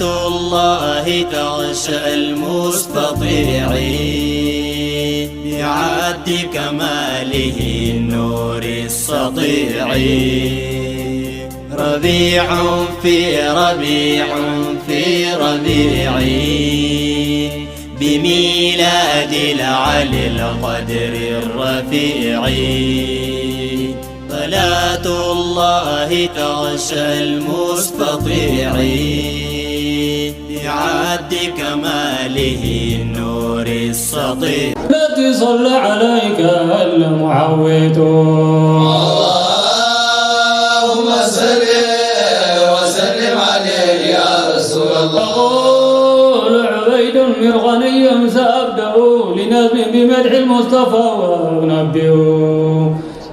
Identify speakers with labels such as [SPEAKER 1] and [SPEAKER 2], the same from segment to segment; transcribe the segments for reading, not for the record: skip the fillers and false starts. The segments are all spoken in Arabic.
[SPEAKER 1] صلاة الله تغشى المستطيعين بعد كماله النور السطيع. ربيع في ربيع في ربيع بميلاد العلي القدر الرفيع. صلاة الله تغشى المستطيعين بعد كماله النور السطيع.
[SPEAKER 2] التي صلى عليك المعوذ
[SPEAKER 3] اللهم صل وسلم عليه يا رسول الله.
[SPEAKER 2] يقول عبيد مرغني سأبدأ لنظم بمدح المصطفى وأنبئ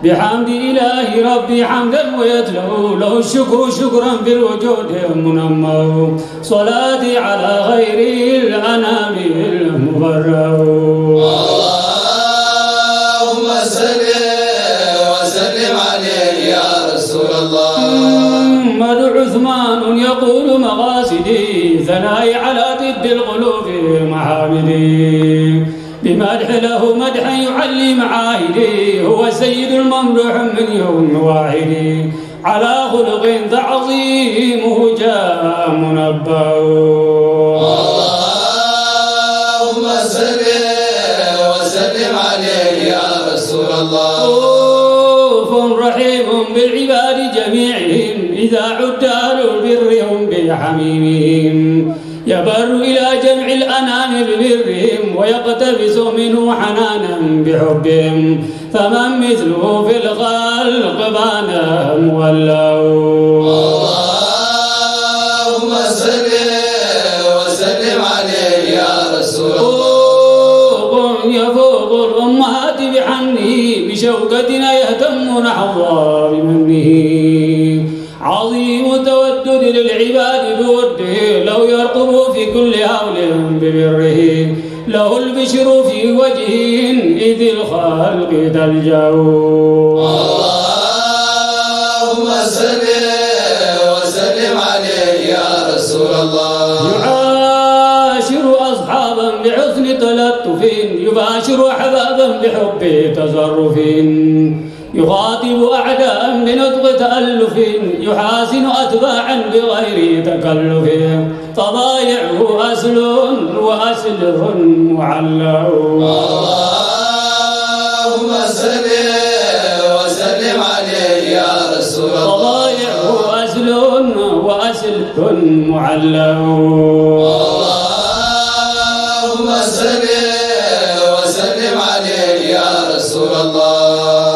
[SPEAKER 2] بحمد إله ربي حمدا ويتلو له الشكر شكرا بالوجود منمى. صلاتي على خير الأنام المبرأ.
[SPEAKER 3] اللهم صل وسلم عليه يا رسول الله.
[SPEAKER 2] محمد عثمان يقول مقاصدي ثنائي على ضد القلوب محامدي بمدح له مدحا يعلي معاهدي. هو سيد الممدوح من يوم واحد على خلق تعظيمه جاء منبأ.
[SPEAKER 3] اللهم صل وسلم عليه يا رسول الله.
[SPEAKER 2] رؤوف رحيم بالعباد جميعهم إذا عد أهل البر هم بحميمهم. يبر إلى جمع الأنام ببرهم ويقتبس منه حنانا بحبهم. فمن مثله في الخلق بان مولاه.
[SPEAKER 3] اللهم صل وسلم عليه يا رسول الله.
[SPEAKER 2] يفوق الأمهات بحنه بشوكتنا يهتم نحظى بمنه. عظيم التودد للعباد بوده لو يرقب في كل هول ببره. له البشر في وجهه إذ الخلق تلجأ.
[SPEAKER 3] اللهم صل وسلم عليه يا رسول الله.
[SPEAKER 2] يعاشر أصحابا بحسن تلطف يباشر أحبابا بحب تصرف. يخاطب أعداء بنطق تألف يحاسن أتباعا بغير تكلف. طبايعه أسل وأسل معلّع.
[SPEAKER 3] اللهم صل وسلم عليه يا رسول الله.
[SPEAKER 2] طبايعه أسل وأسل معلّع.
[SPEAKER 3] اللهم صل وسلم عليه يا رسول الله.